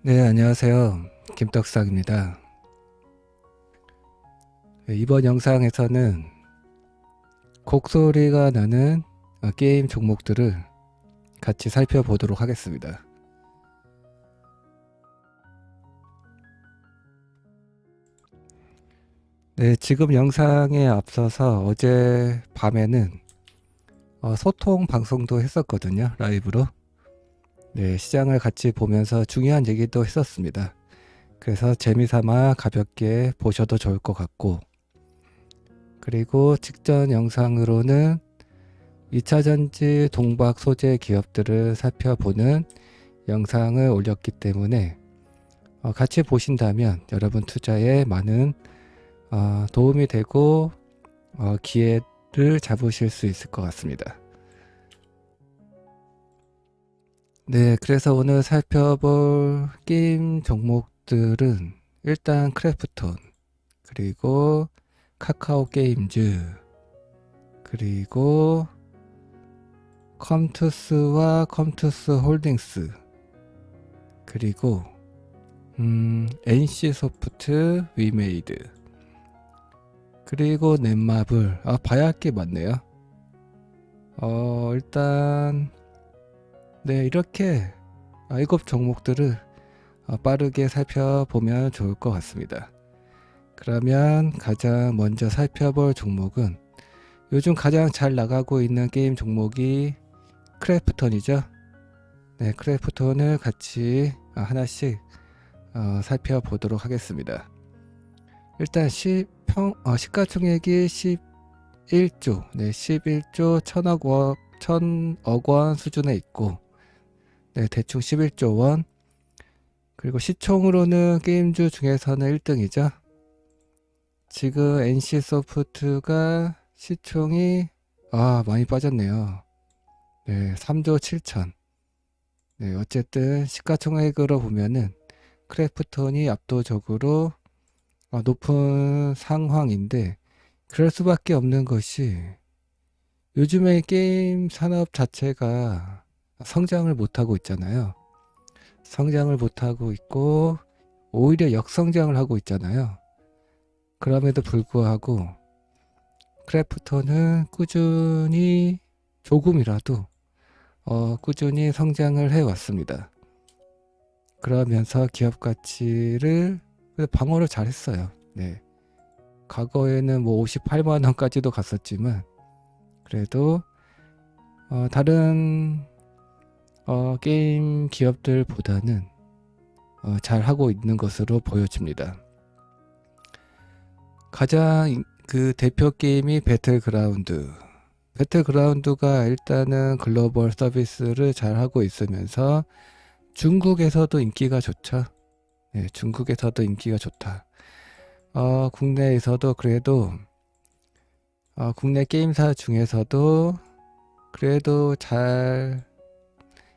네, 안녕하세요. 김떡상입니다. 네, 이번 영상에서는 곡소리가 나는 게임 종목들을 같이 살펴보도록 하겠습니다. 네, 지금 영상에 앞서서 어제 밤에는 소통 방송도 했었거든요. 라이브로. 네, 시장을 같이 보면서 중요한 얘기도 했었습니다. 그래서 재미삼아 가볍게 보셔도 좋을 것 같고, 그리고 직전 영상으로는 2차전지 동박 소재 기업들을 살펴보는 영상을 올렸기 때문에 같이 보신다면 여러분 투자에 많은 도움이 되고 기회를 잡으실 수 있을 것 같습니다. 네, 그래서 오늘 살펴볼 게임 종목들은 일단 크래프톤, 그리고 카카오 게임즈, 그리고 컴투스와 컴투스 홀딩스, 그리고 NC소프트, 위메이드, 그리고 넷마블. 봐야 할 게 많네요. 일단 네, 이렇게 7 종목들을 빠르게 살펴보면 좋을 것 같습니다. 그러면 가장 먼저 살펴볼 종목은 요즘 가장 잘 나가고 있는 게임 종목이 크래프톤이죠. 네, 크래프톤을 같이 하나씩 살펴보도록 하겠습니다. 일단 시가총액이 11조, 네, 11조 1000억 원 수준에 있고, 네, 대충 11조 원. 그리고 시총으로는 게임주 중에서는 1등이죠. 지금 NC소프트가 시총이 많이 빠졌네요. 네, 3조 7천. 네, 어쨌든 시가총액으로 보면은 크래프톤이 압도적으로 높은 상황인데, 그럴 수밖에 없는 것이 요즘에 게임 산업 자체가 성장을 못하고 있잖아요. 성장을 못하고 있고 오히려 역성장을 하고 있잖아요. 그럼에도 불구하고 크래프톤은 꾸준히 조금이라도 꾸준히 성장을 해왔습니다. 그러면서 기업 가치를 방어를 잘했어요. 네. 과거에는 뭐 58만 원까지도 갔었지만 그래도 다른 게임 기업들보다는 잘 하고 있는 것으로 보여집니다. 가장 그 대표 게임이 배틀그라운드. 배틀그라운드가 일단은 글로벌 서비스를 잘 하고 있으면서 중국에서도 인기가 좋죠. 네, 중국에서도 인기가 좋다. 국내에서도 그래도 국내 게임사 중에서도 그래도 잘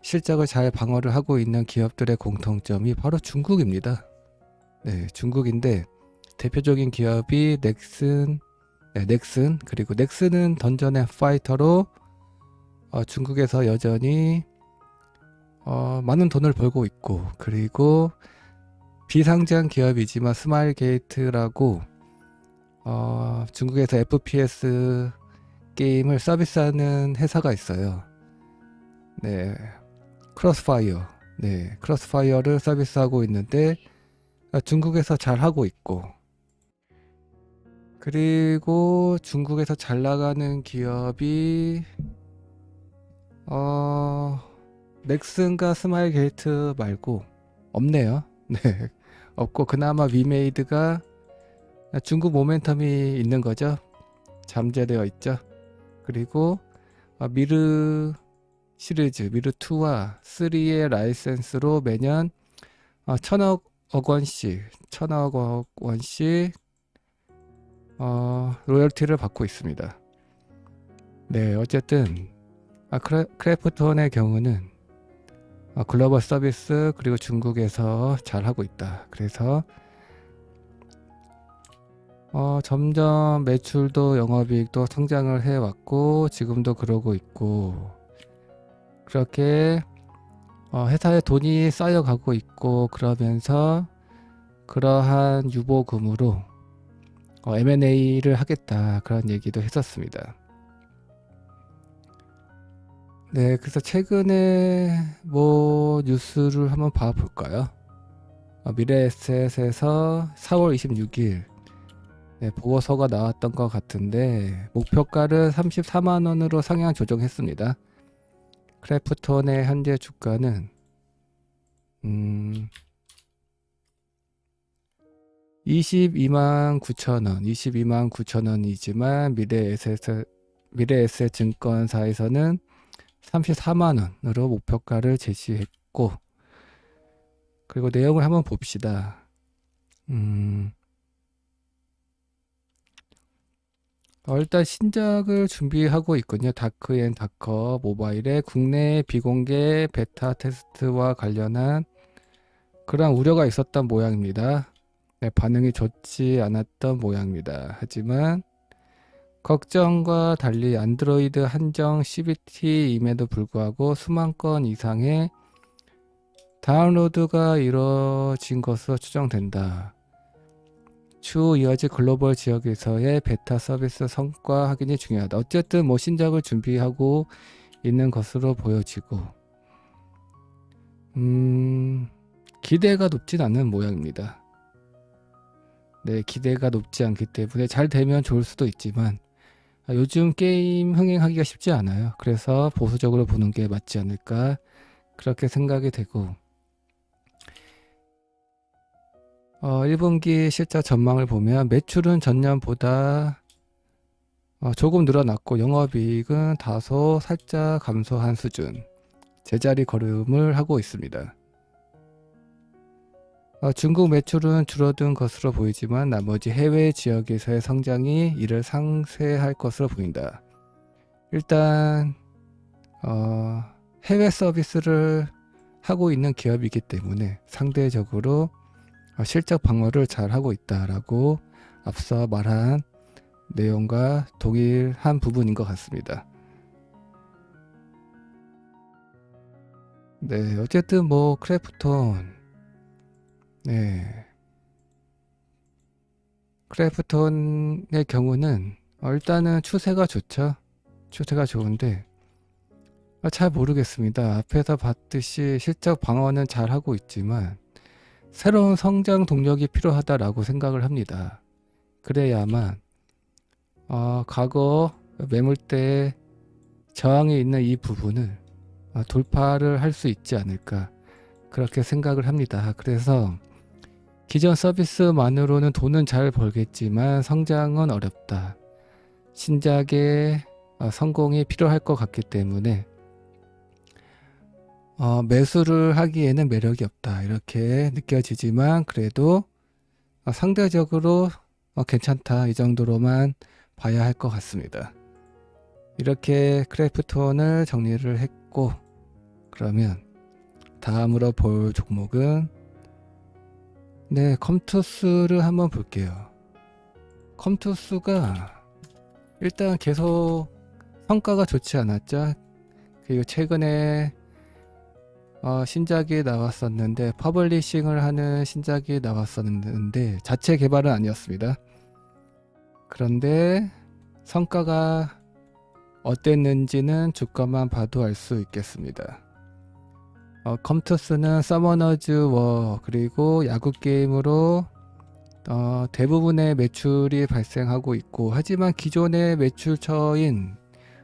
실적을 잘 방어를 하고 있는 기업들의 공통점이 바로 중국입니다. 네, 중국인데 대표적인 기업이 넥슨, 네, 넥슨, 그리고 넥슨은 던전 앤 파이터로 중국에서 여전히 많은 돈을 벌고 있고, 그리고 비상장 기업이지만 스마일 게이트라고 중국에서 FPS 게임을 서비스하는 회사가 있어요. 네, 크로스파이어. 네, 크로스파이어를 서비스하고 있는데 중국에서 잘 하고 있고, 그리고 중국에서 잘 나가는 기업이 넥슨과 스마일 게이트 말고 없네요. 네, 없고 그나마 위메이드가 중국 모멘텀이 있는 거죠. 잠재되어 있죠. 그리고 미르 시리즈, 미르2와 3의 라이센스로 매년 1000억 원씩 로열티를 받고 있습니다. 네, 어쨌든 크래프톤의 경우는 글로벌 서비스 그리고 중국에서 잘 하고 있다. 그래서 점점 매출도 영업이익도 성장을 해왔고 지금도 그러고 있고, 그렇게 회사에 돈이 쌓여가고 있고 그러면서 그러한 유보금으로 M&A를 하겠다 그런 얘기도 했었습니다. 네, 그래서 최근에 뭐 뉴스를 한번 봐볼까요? 미래에셋에서 4월 26일 네, 보고서가 나왔던 것 같은데 목표가를 34만 원으로 상향 조정했습니다. 크래프톤의 현재 주가는 22만 9천 원, 22만 9천 원이지만 미래에셋 증권사에서는 34만 원으로 목표가를 제시했고, 그리고 내용을 한번 봅시다. 일단 신작을 준비하고 있군요. 다크앤다커 모바일의 국내 비공개 베타 테스트와 관련한 그런 우려가 있었던 모양입니다. 네, 반응이 좋지 않았던 모양입니다. 하지만 걱정과 달리 안드로이드 한정 CBT임에도 불구하고 수만 건 이상의 다운로드가 이뤄진 것으로 추정된다. 추후 이어질 글로벌 지역에서의 베타 서비스 성과 확인이 중요하다. 어쨌든 뭐 신작을 준비하고 있는 것으로 보여지고 기대가 높진 않은 모양입니다. 네, 기대가 높지 않기 때문에 잘 되면 좋을 수도 있지만 요즘 게임 흥행하기가 쉽지 않아요. 그래서 보수적으로 보는 게 맞지 않을까 그렇게 생각이 되고 1분기 실적 전망을 보면 매출은 전년보다 조금 늘어났고 영업이익은 다소 살짝 감소한 수준 제자리 걸음을 하고 있습니다. 중국 매출은 줄어든 것으로 보이지만 나머지 해외 지역에서의 성장이 이를 상쇄할 것으로 보인다. 일단 해외 서비스를 하고 있는 기업이기 때문에 상대적으로 실적 방어를 잘 하고 있다라고 앞서 말한 내용과 동일한 부분인 것 같습니다. 네, 어쨌든 뭐 크래프톤 크래프톤의 경우는 일단은 추세가 좋죠. 추세가 좋은데 잘 모르겠습니다. 앞에서 봤듯이 실적 방어는 잘 하고 있지만 새로운 성장 동력이 필요하다라고 생각을 합니다. 그래야만 과거 매물대에 저항이 있는 이 부분을 돌파를 할 수 있지 않을까 그렇게 생각을 합니다. 그래서 기존 서비스만으로는 돈은 잘 벌겠지만 성장은 어렵다. 신작의 성공이 필요할 것 같기 때문에 매수를 하기에는 매력이 없다. 이렇게 느껴지지만 그래도 상대적으로 괜찮다. 이 정도로만 봐야 할 것 같습니다. 이렇게 크래프톤을 정리를 했고 그러면 다음으로 볼 종목은 컴투스를 한번 볼게요. 컴투스가 일단 계속 성과가 좋지 않았죠. 그리고 최근에 신작이 나왔었는데 퍼블리싱을 하는 신작이 나왔었는데 자체 개발은 아니었습니다. 그런데 성과가 어땠는지는 주가만 봐도 알 수 있겠습니다. 컴투스는 서머너즈 워 그리고 야구 게임으로 대부분의 매출이 발생하고 있고 하지만 기존의 매출처인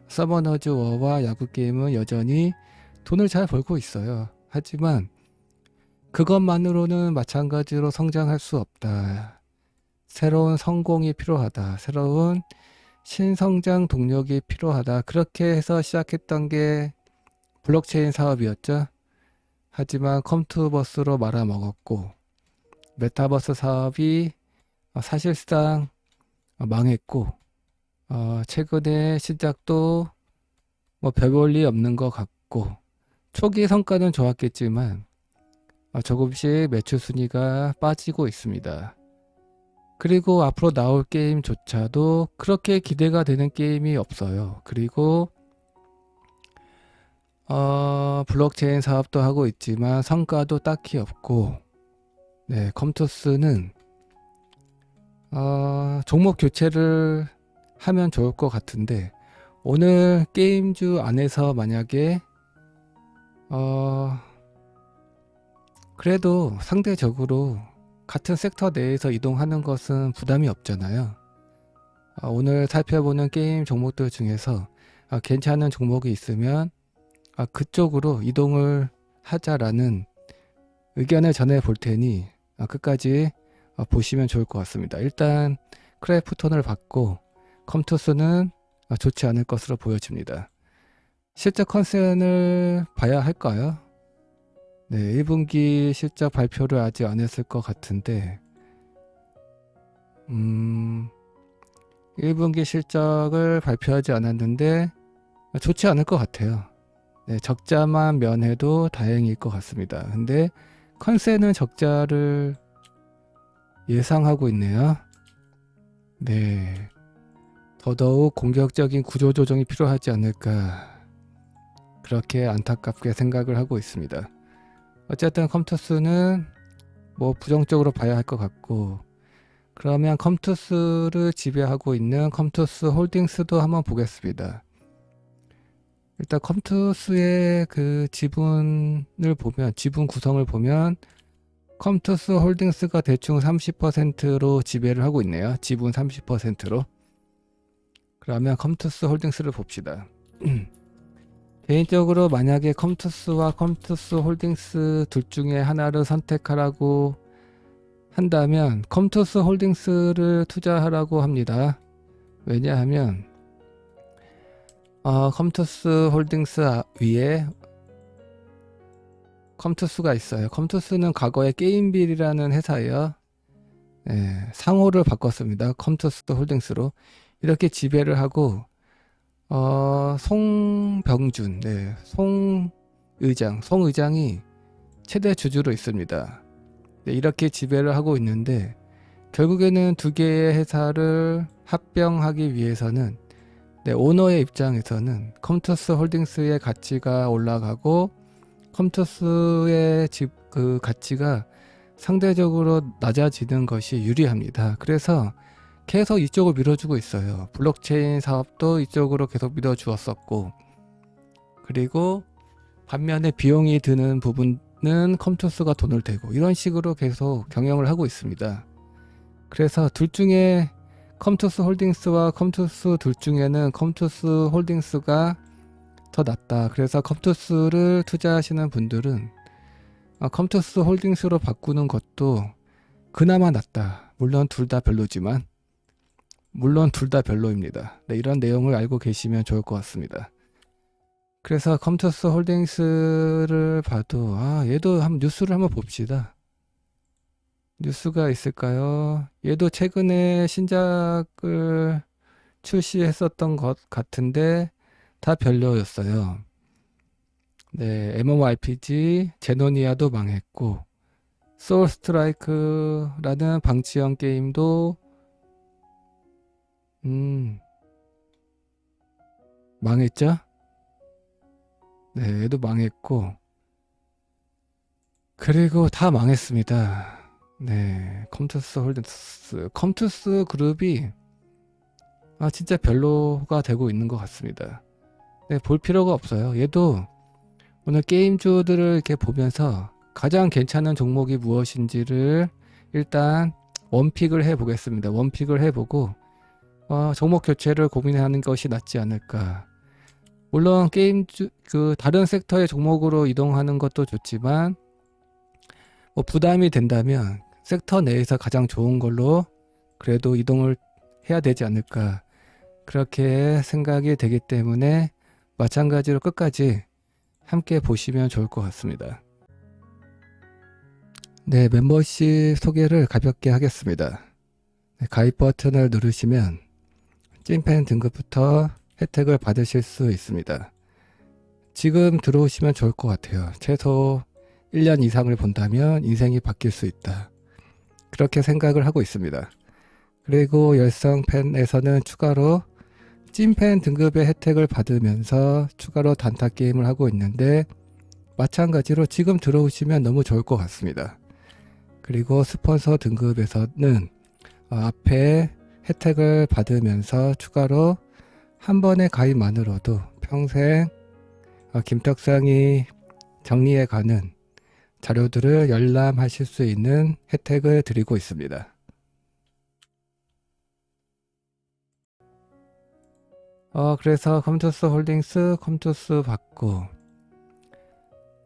서머너즈 워와 야구 게임은 여전히 돈을 잘 벌고 있어요. 하지만 그것만으로는 마찬가지로 성장할 수 없다. 새로운 성공이 필요하다. 새로운 신성장 동력이 필요하다. 그렇게 해서 시작했던 게 블록체인 사업이었죠. 하지만 컴투버스로 말아먹었고 메타버스 사업이 사실상 망했고 최근에 신작도 뭐 별볼일 없는 것 같고 초기 성과는 좋았겠지만 조금씩 매출 순위가 빠지고 있습니다. 그리고 앞으로 나올 게임조차도 그렇게 기대가 되는 게임이 없어요. 그리고 블록체인 사업도 하고 있지만 성과도 딱히 없고, 네, 컴투스는 종목 교체를 하면 좋을 것 같은데, 오늘 게임주 안에서 만약에 그래도 상대적으로 같은 섹터 내에서 이동하는 것은 부담이 없잖아요. 오늘 살펴보는 게임 종목들 중에서 괜찮은 종목이 있으면 그쪽으로 이동을 하자라는 의견을 전해 볼 테니 끝까지 보시면 좋을 것 같습니다. 일단 크래프톤을 받고 컴투스는 좋지 않을 것으로 보여집니다. 실적 컨센을 봐야 할까요? 네, 1분기 실적 발표를 아직 안 했을 것 같은데 1분기 실적을 발표하지 않았는데 좋지 않을 것 같아요. 네, 적자만 면해도 다행일 것 같습니다. 근데 컨센은 적자를 예상하고 있네요. 네, 더더욱 공격적인 구조조정이 필요하지 않을까, 그렇게 안타깝게 생각을 하고 있습니다. 어쨌든 컴투스는 뭐 부정적으로 봐야 할 것 같고, 그러면 컴투스를 지배하고 있는 컴투스 홀딩스도 한번 보겠습니다. 일단 컴투스의 그 지분을 보면, 지분 구성을 보면 컴투스 홀딩스가 대충 30%로 지배를 하고 있네요. 지분 30%로. 그러면 컴투스 홀딩스를 봅시다. 개인적으로 만약에 컴투스와 컴투스 홀딩스 둘 중에 하나를 선택하라고 한다면 컴투스 홀딩스를 투자하라고 합니다. 왜냐하면 컴투스 홀딩스 위에 컴투스가 있어요. 컴투스는 과거에 게임빌이라는 회사예요. 네, 상호를 바꿨습니다. 컴투스 홀딩스로. 이렇게 지배를 하고 송병준, 네, 송 의장이 최대 주주로 있습니다. 네, 이렇게 지배를 하고 있는데 결국에는 두 개의 회사를 합병하기 위해서는, 네, 오너의 입장에서는 컴투스 홀딩스의 가치가 올라가고 컴투스의 그 가치가 상대적으로 낮아지는 것이 유리합니다. 그래서 계속 이쪽을 밀어주고 있어요. 블록체인 사업도 이쪽으로 계속 밀어주었었고, 그리고 반면에 비용이 드는 부분은 컴투스가 돈을 대고, 이런 식으로 계속 경영을 하고 있습니다. 그래서 둘 중에 컴투스 홀딩스와 컴투스 둘 중에는 컴투스 홀딩스가 더 낫다. 그래서 컴투스를 투자하시는 분들은 컴투스 홀딩스로 바꾸는 것도 그나마 낫다. 물론 둘 다 별로지만, 물론 둘 다 별로입니다. 네, 이런 내용을 알고 계시면 좋을 것 같습니다. 그래서 컴투스 홀딩스를 봐도 얘도 뉴스를 한번 봅시다. 뉴스가 있을까요? 얘도 최근에 신작을 출시했었던 것 같은데 다 별로였어요. 네, MMORPG 제노니아도 망했고, 소울 스트라이크라는 방치형 게임도 망했죠? 네, 얘도 망했고, 그리고 다 망했습니다. 네, 컴투스 홀딩스, 컴투스 그룹이 진짜 별로가 되고 있는 것 같습니다. 네, 볼 필요가 없어요. 얘도 오늘 게임주들을 이렇게 보면서 가장 괜찮은 종목이 무엇인지를 일단 원픽을 해보겠습니다. 원픽을 해보고 종목 교체를 고민하는 것이 낫지 않을까. 물론 게임주 다른 섹터의 종목으로 이동하는 것도 좋지만 뭐 부담이 된다면 섹터 내에서 가장 좋은 걸로 그래도 이동을 해야 되지 않을까, 그렇게 생각이 되기 때문에 마찬가지로 끝까지 함께 보시면 좋을 것 같습니다. 네, 멤버십 소개를 가볍게 하겠습니다. 네, 가입 버튼을 누르시면 찐팬 등급부터 혜택을 받으실 수 있습니다. 지금 들어오시면 좋을 것 같아요. 최소 1년 이상을 본다면 인생이 바뀔 수 있다, 그렇게 생각을 하고 있습니다. 그리고 열성팬에서는 추가로 찐팬 등급의 혜택을 받으면서 추가로 단타 게임을 하고 있는데, 마찬가지로 지금 들어오시면 너무 좋을 것 같습니다. 그리고 스폰서 등급에서는 앞에 혜택을 받으면서 추가로 한 번의 가입만으로도 평생 김떡상이 정리해가는 자료들을 열람하실 수 있는 혜택을 드리고 있습니다. 그래서 컴투스 홀딩스 컴투스 받고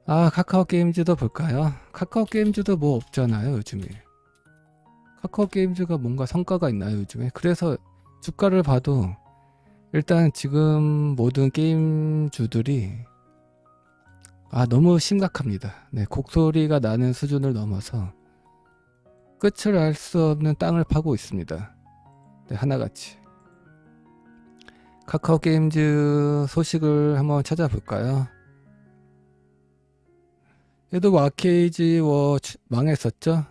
카카오 게임즈도 볼까요? 카카오 게임즈도 뭐 없잖아요 요즘에. 카카오 게임즈가 뭔가 성과가 있나요 요즘에? 그래서 주가를 봐도 일단 지금 모든 게임주들이 너무 심각합니다. 네, 곡소리가 나는 수준을 넘어서 끝을 알 수 없는 땅을 파고 있습니다. 네, 하나같이. 카카오 게임즈 소식을 한번 찾아볼까요? 얘도 뭐 아케이지 망했었죠?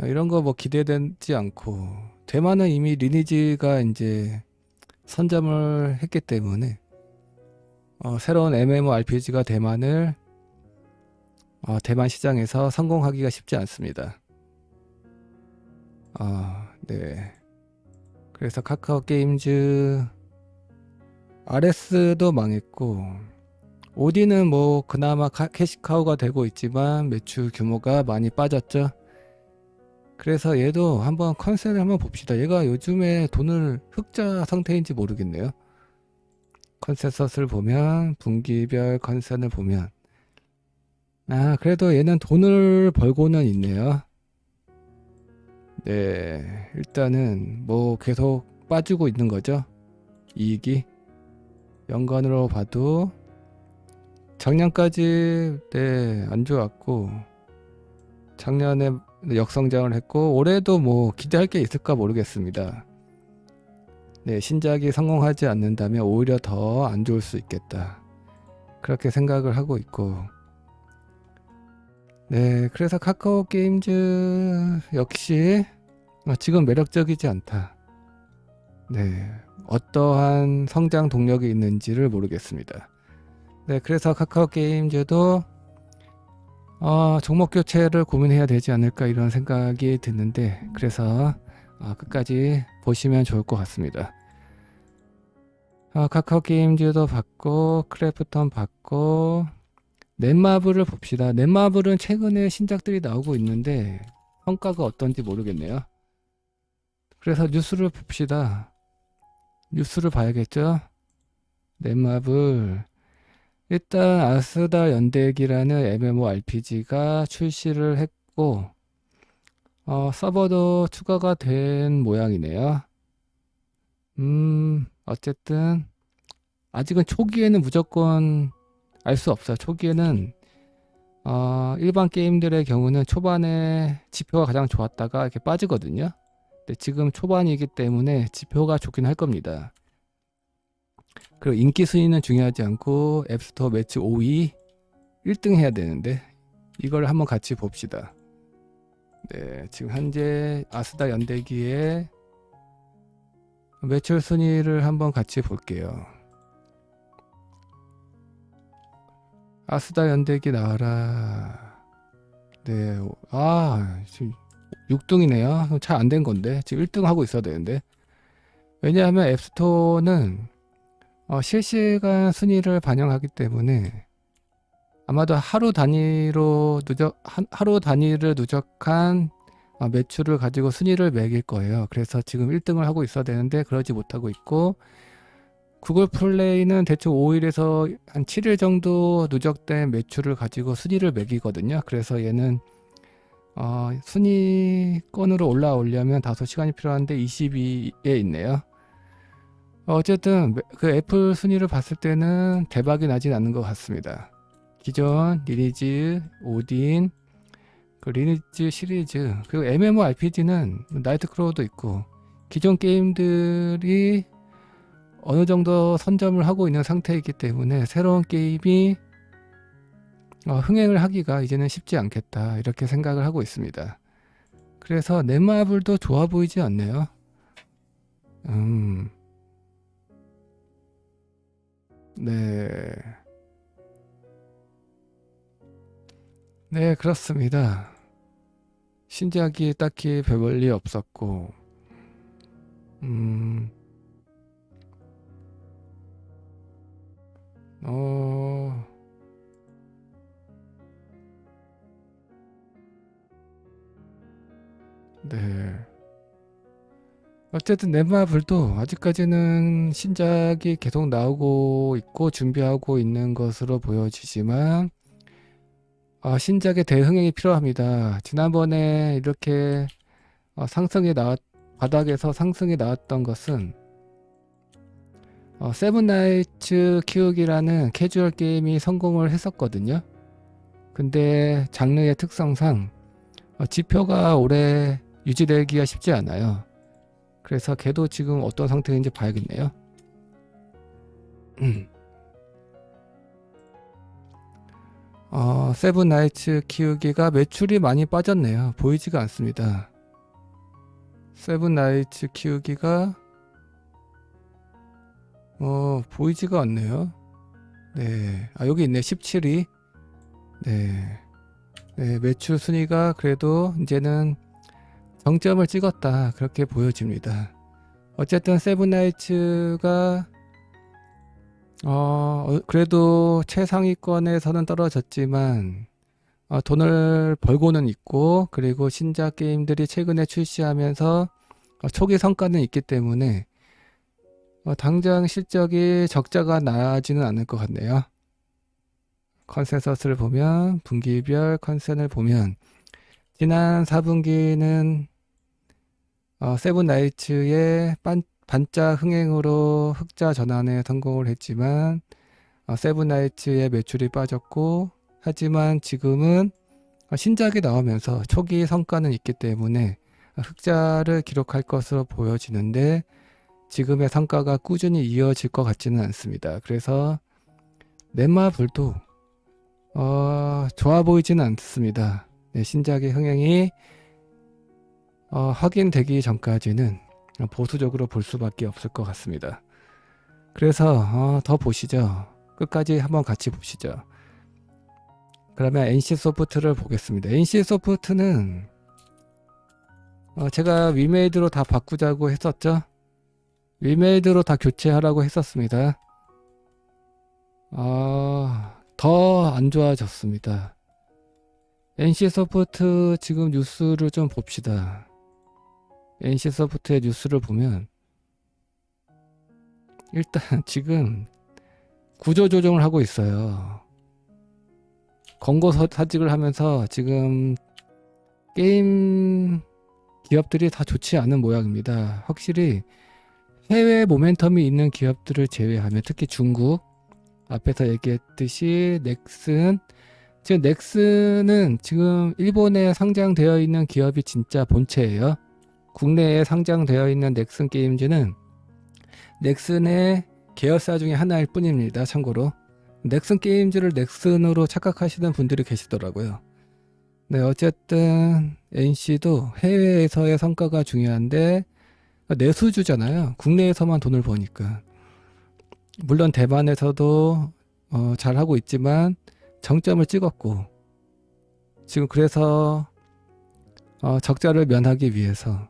이런 거 뭐 기대되지 않고, 대만은 이미 리니지가 이제 선점을 했기 때문에 새로운 MMORPG가 대만 시장에서 성공하기가 쉽지 않습니다. 네. 그래서 카카오 게임즈 RS도 망했고, 오디는 뭐 그나마 캐시카우가 되고 있지만 매출 규모가 많이 빠졌죠. 그래서 얘도 한번 컨셉을 한번 봅시다. 얘가 요즘에 돈을 흑자 상태인지 모르겠네요. 컨센서스를 보면, 분기별 컨센을 보면 그래도 얘는 돈을 벌고는 있네요. 네, 일단은 뭐 계속 빠지고 있는 거죠. 이익이 연간으로 봐도 작년까지 안 좋았고, 작년에 역성장을 했고, 올해도 뭐 기대할 게 있을까 모르겠습니다. 네, 신작이 성공하지 않는다면 오히려 더 안 좋을 수 있겠다, 그렇게 생각을 하고 있고, 네, 그래서 카카오 게임즈 역시 지금 매력적이지 않다. 네, 어떠한 성장 동력이 있는지를 모르겠습니다. 네, 그래서 카카오 게임즈도 종목 교체를 고민해야 되지 않을까 이런 생각이 드는데, 그래서 끝까지 보시면 좋을 것 같습니다. 카카오 게임즈도 받고, 크래프톤 받고, 넷마블을 봅시다. 넷마블은 최근에 신작들이 나오고 있는데 성과가 어떤지 모르겠네요. 그래서 뉴스를 봅시다. 뉴스를 봐야겠죠. 넷마블 일단 아스다 연대기라는 MMORPG가 출시를 했고, 서버도 추가가 된 모양이네요. 어쨌든 아직은 초기에는 무조건 알 수 없어요. 초기에는 일반 게임들의 경우는 초반에 지표가 가장 좋았다가 이렇게 빠지거든요. 근데 지금 초반이기 때문에 지표가 좋긴 할 겁니다. 그리고 인기 순위는 중요하지 않고 앱스토어 매치 5위 1등 해야 되는데, 이걸 한번 같이 봅시다. 네, 지금 현재 아스다 연대기의 매출 순위를 한번 같이 볼게요. 아스다 연대기 나와라. 네, 지금 6등이네요. 잘 안 된 건데 지금 1등 하고 있어야 되는데, 왜냐하면 앱스토어는 실시간 순위를 반영하기 때문에 아마도 하루 단위를 누적한 매출을 가지고 순위를 매길 거예요. 그래서 지금 1등을 하고 있어야 되는데 그러지 못하고 있고, 구글 플레이는 대충 5일에서 한 7일 정도 누적된 매출을 가지고 순위를 매기거든요. 그래서 얘는 순위권으로 올라오려면 다소 시간이 필요한데 22에 있네요. 어쨌든 그 애플 순위를 봤을 때는 대박이 나진 않는 것 같습니다. 기존 리니지, 오딘, 그 리니지 시리즈, 그리고 MMORPG는 나이트크로우도 있고 기존 게임들이 어느 정도 선점을 하고 있는 상태이기 때문에 새로운 게임이 흥행을 하기가 이제는 쉽지 않겠다, 이렇게 생각을 하고 있습니다. 그래서 넷마블도 좋아 보이지 않네요. 네. 네, 그렇습니다. 신작이 딱히 별 볼일 없었고, 음, 어, 네. 어쨌든 넷마블도 아직까지는 신작이 계속 나오고 있고 준비하고 있는 것으로 보여지지만 신작의 대흥행이 필요합니다. 지난번에 이렇게 상승이 나왔 바닥에서 상승이 나왔던 것은 세븐나이츠 키우기라는 캐주얼 게임이 성공을 했었거든요. 근데 장르의 특성상 지표가 오래 유지되기가 쉽지 않아요. 그래서 걔도 지금 어떤 상태인지 봐야겠네요. 세븐 나이츠 키우기가 매출이 많이 빠졌네요. 보이지가 않습니다. 세븐 나이츠 키우기가 보이지가 않네요. 네, 여기 있네. 17위. 네, 네, 매출 순위가 그래도 이제는 정점을 찍었다, 그렇게 보여집니다. 어쨌든 세븐 나이츠가 그래도 최상위권에서는 떨어졌지만 돈을 벌고는 있고, 그리고 신작 게임들이 최근에 출시하면서 초기 성과는 있기 때문에 당장 실적이 적자가 나지는 않을 것 같네요. 컨센서스를 보면, 분기별 컨센을 보면 지난 4분기는 세븐 나이츠의 반짝 흥행으로 흑자 전환에 성공을 했지만 세븐 나이츠의 매출이 빠졌고, 하지만 지금은 신작이 나오면서 초기 성과는 있기 때문에 흑자를 기록할 것으로 보여지는데, 지금의 성과가 꾸준히 이어질 것 같지는 않습니다. 그래서 넷마블도 좋아 보이지는 않습니다. 네, 신작의 흥행이 확인되기 전까지는 보수적으로 볼 수밖에 없을 것 같습니다. 그래서 더 보시죠. 끝까지 한번 같이 보시죠. 그러면 NC소프트를 보겠습니다. NC소프트는 제가 위메이드로 다 바꾸자고 했었죠. 위메이드로 다 교체하라고 했었습니다. 더 안 좋아졌습니다. NC소프트 지금 뉴스를 좀 봅시다. NC소프트의 뉴스를 보면 일단 지금 구조조정을 하고 있어요. 권고 사직을 하면서 지금 게임 기업들이 다 좋지 않은 모양입니다. 확실히 해외 모멘텀이 있는 기업들을 제외하면, 특히 중국, 앞에서 얘기했듯이 넥슨, 지금 넥슨은 지금 일본에 상장되어 있는 기업이 진짜 본체예요. 국내에 상장되어 있는 넥슨 게임즈는 넥슨의 계열사 중에 하나일 뿐입니다. 참고로 넥슨 게임즈를 넥슨으로 착각하시는 분들이 계시더라고요. 네, 어쨌든 NC도 해외에서의 성과가 중요한데 내수주잖아요. 국내에서만 돈을 버니까. 물론 대만에서도 잘하고 있지만 정점을 찍었고, 지금 그래서 적자를 면하기 위해서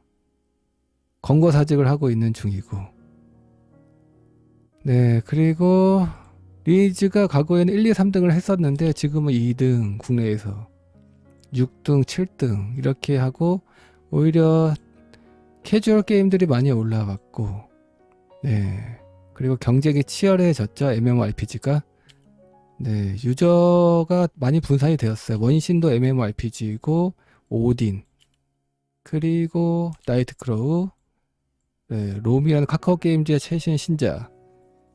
권고사직을 하고 있는 중이고, 네, 그리고 리니지가 과거에는 1, 2, 3등을 했었는데 지금은 2등, 국내에서 6등, 7등 이렇게 하고, 오히려 캐주얼 게임들이 많이 올라왔고, 네, 그리고 경쟁이 치열해졌죠. MMORPG가. 네, 유저가 많이 분산이 되었어요. 원신도 MMORPG이고, 오딘, 그리고 나이트크로우, 네, 롬이라는 카카오 게임즈의 최신 신작.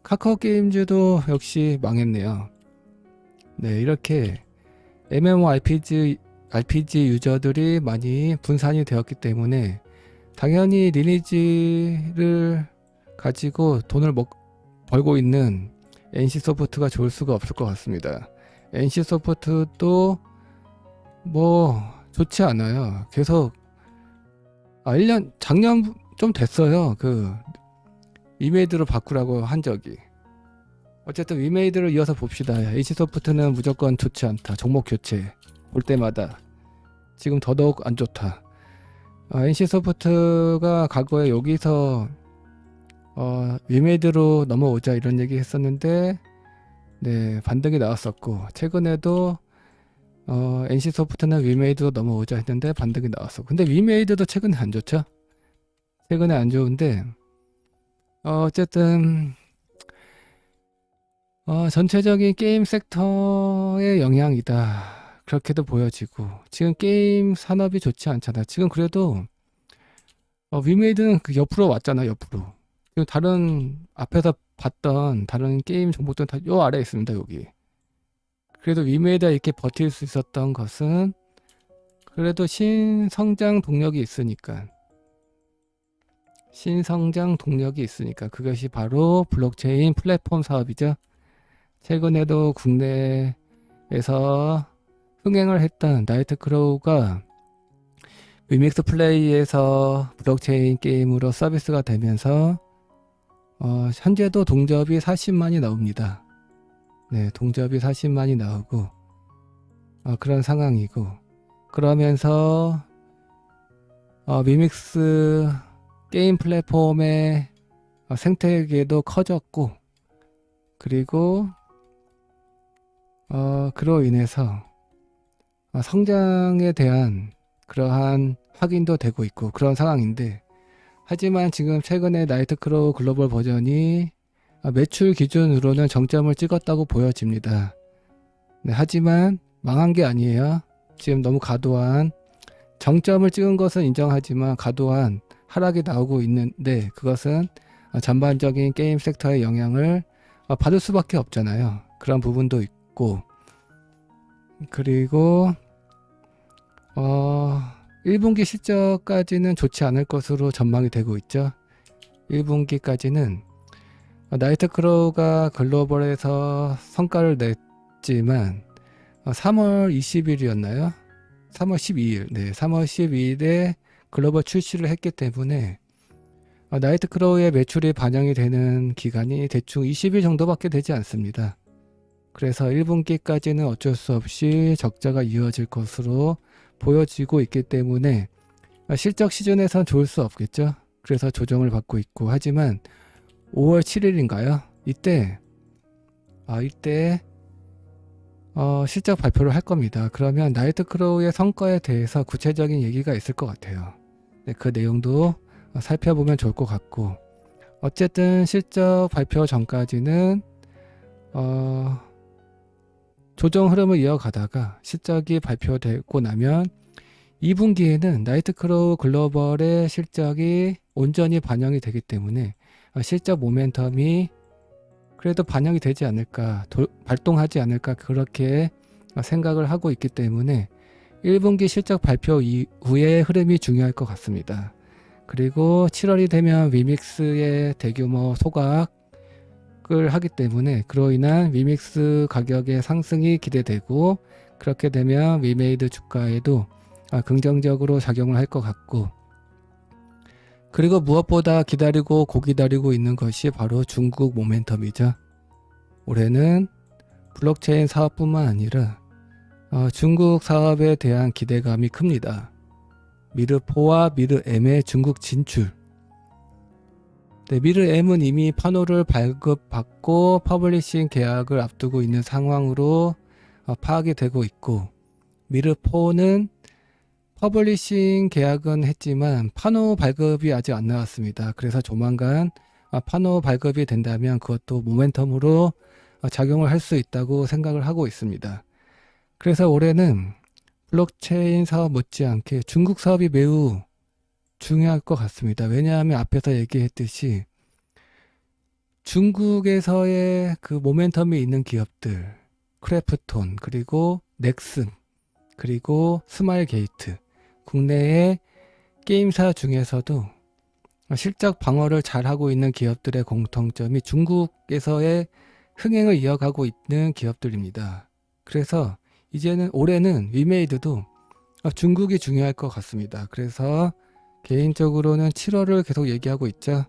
카카오 게임즈도 역시 망했네요. 네, 이렇게 MMORPG 유저들이 많이 분산이 되었기 때문에 당연히 리니지를 가지고 돈을 벌고 있는 NC소프트가 좋을 수가 없을 것 같습니다. NC소프트도 뭐 좋지 않아요. 계속 1년, 작년 좀 됐어요. 그 위메이드로 바꾸라고 한 적이. 어쨌든 위메이드를 이어서 봅시다. NC소프트는 무조건 좋지 않다. 종목 교체. 볼 때마다 지금 더더욱 안 좋다. NC소프트가 과거에 여기서 위메이드로 넘어오자 이런 얘기 했었는데 네, 반등이 나왔었고, 최근에도 NC소프트는 위메이드로 넘어오자 했는데 반등이 나왔어. 근데 위메이드도 최근에 안 좋죠? 최근에 안 좋은데 어쨌든 전체적인 게임 섹터의 영향이다. 그렇게도 보여지고, 지금 게임 산업이 좋지 않잖아. 지금 그래도 위메이드는 그 옆으로 왔잖아, 옆으로. 그리고 다른 앞에서 봤던 다른 게임 종목들은 다 요 아래에 있습니다, 여기. 그래도 위메이드가 이렇게 버틸 수 있었던 것은 그래도 신성장 동력이 있으니까. 신성장 동력이 있으니까 그것이 바로 블록체인 플랫폼 사업이죠. 최근에도 국내에서 흥행을 했던 나이트크로우가 위믹스 플레이에서 블록체인 게임으로 서비스가 되면서 현재도 동접이 40만이 나옵니다. 네, 동접이 40만이 나오고 그런 상황이고, 그러면서 위믹스 게임 플랫폼의 생태계도 커졌고, 그리고 그로 인해서 성장에 대한 그러한 확인도 되고 있고 그런 상황인데, 하지만 지금 최근에 나이트크로우 글로벌 버전이 매출 기준으로는 정점을 찍었다고 보여집니다. 네, 하지만 망한 게 아니에요. 지금 너무 과도한 정점을 찍은 것은 인정하지만 과도한 하락이 나오고 있는데, 그것은 전반적인 게임 섹터의 영향을 받을 수밖에 없잖아요. 그런 부분도 있고, 그리고 1분기 실적까지는 좋지 않을 것으로 전망이 되고 있죠. 1분기까지는 나이트크로우가 글로벌에서 성과를 냈지만 3월 20일이었나요? 3월 12일, 네, 3월 12일에 글로벌 출시를 했기 때문에 나이트크로우의 매출이 반영이 되는 기간이 대충 20일 정도밖에 되지 않습니다. 그래서 1분기까지는 어쩔 수 없이 적자가 이어질 것으로 보여지고 있기 때문에 실적 시즌에선 좋을 수 없겠죠. 그래서 조정을 받고 있고, 하지만 5월 7일인가요? 이때 실적 발표를 할 겁니다. 그러면 나이트크로우의 성과에 대해서 구체적인 얘기가 있을 것 같아요. 네, 그 내용도 살펴보면 좋을 것 같고, 어쨌든 실적 발표 전까지는 조정 흐름을 이어가다가 실적이 발표되고 나면 2분기에는 나이트크로우 글로벌의 실적이 온전히 반영이 되기 때문에 실적 모멘텀이 그래도 반영이 되지 않을까, 발동하지 않을까, 그렇게 생각을 하고 있기 때문에 1분기 실적 발표 이후의 흐름이 중요할 것 같습니다. 그리고 7월이 되면 위믹스의 대규모 소각을 하기 때문에 그로 인한 위믹스 가격의 상승이 기대되고, 그렇게 되면 위메이드 주가에도 긍정적으로 작용을 할 것 같고, 그리고 무엇보다 기다리고 있는 것이 바로 중국 모멘텀이죠. 올해는 블록체인 사업뿐만 아니라 중국 사업에 대한 기대감이 큽니다. 미르4와 미르M의 중국 진출. 네, 미르M은 이미 판호를 발급받고 퍼블리싱 계약을 앞두고 있는 상황으로 파악이 되고 있고, 미르4는 퍼블리싱 계약은 했지만 판호 발급이 아직 안 나왔습니다. 그래서 조만간 판호 발급이 된다면 그것도 모멘텀으로 작용을 할 수 있다고 생각을 하고 있습니다. 그래서 올해는 블록체인 사업 못지않게 중국 사업이 매우 중요할 것 같습니다. 왜냐하면 앞에서 얘기했듯이 중국에서의 그 모멘텀이 있는 기업들, 크래프톤, 그리고 넥슨, 그리고 스마일 게이트, 국내의 게임사 중에서도 실적 방어를 잘하고 있는 기업들의 공통점이 중국에서의 흥행을 이어가고 있는 기업들입니다. 그래서 이제는 올해는 위메이드도 중국이 중요할 것 같습니다. 그래서 개인적으로는 7월을 계속 얘기하고 있죠.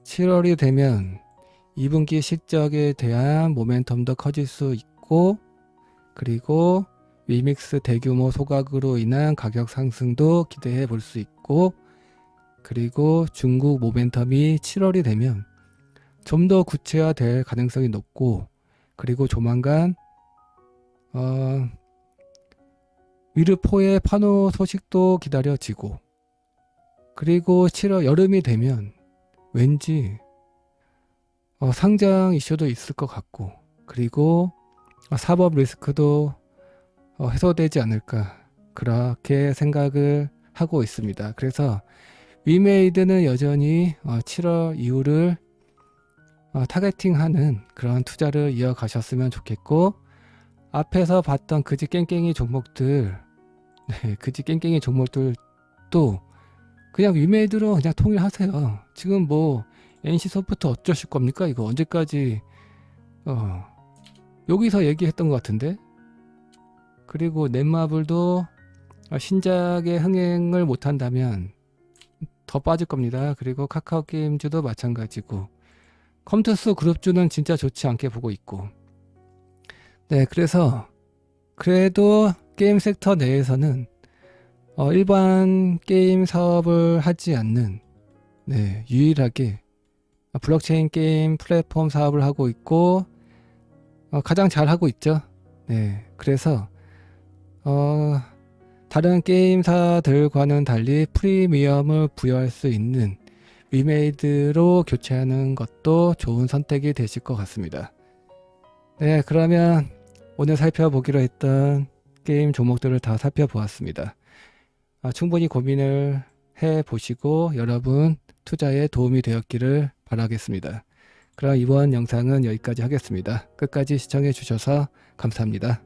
7월이 되면 2분기 실적에 대한 모멘텀도 커질 수 있고, 그리고 위믹스 대규모 소각으로 인한 가격 상승도 기대해 볼 수 있고, 그리고 중국 모멘텀이 7월이 되면 좀 더 구체화될 가능성이 높고, 그리고 조만간 위르포의 파노 소식도 기다려지고, 그리고 7월 여름이 되면 왠지 상장 이슈도 있을 것 같고, 그리고 사법 리스크도 해소되지 않을까, 그렇게 생각을 하고 있습니다. 그래서 위메이드는 여전히 7월 이후를 타겟팅하는 그런 투자를 이어가셨으면 좋겠고, 앞에서 봤던 그지 깽깽이 종목들, 네, 그지 깽깽이 종목들도 그냥 위메이드로 그냥 통일하세요. 지금 뭐 NC소프트 어쩌실 겁니까? 이거 언제까지 여기서 얘기했던 것 같은데. 그리고 넷마블도 신작의 흥행을 못한다면 더 빠질 겁니다. 그리고 카카오게임즈도 마찬가지고, 컴투스 그룹주는 진짜 좋지 않게 보고 있고. 네, 그래서 그래도 게임 섹터 내에서는 일반 게임 사업을 하지 않는, 네, 유일하게 블록체인 게임 플랫폼 사업을 하고 있고, 가장 잘 하고 있죠. 네, 그래서 다른 게임사들과는 달리 프리미엄을 부여할 수 있는 위메이드로 교체하는 것도 좋은 선택이 되실 것 같습니다. 네, 그러면 오늘 살펴보기로 했던 게임 종목들을 다 살펴보았습니다. 충분히 고민을 해보시고 여러분 투자에 도움이 되었기를 바라겠습니다. 그럼 이번 영상은 여기까지 하겠습니다. 끝까지 시청해 주셔서 감사합니다.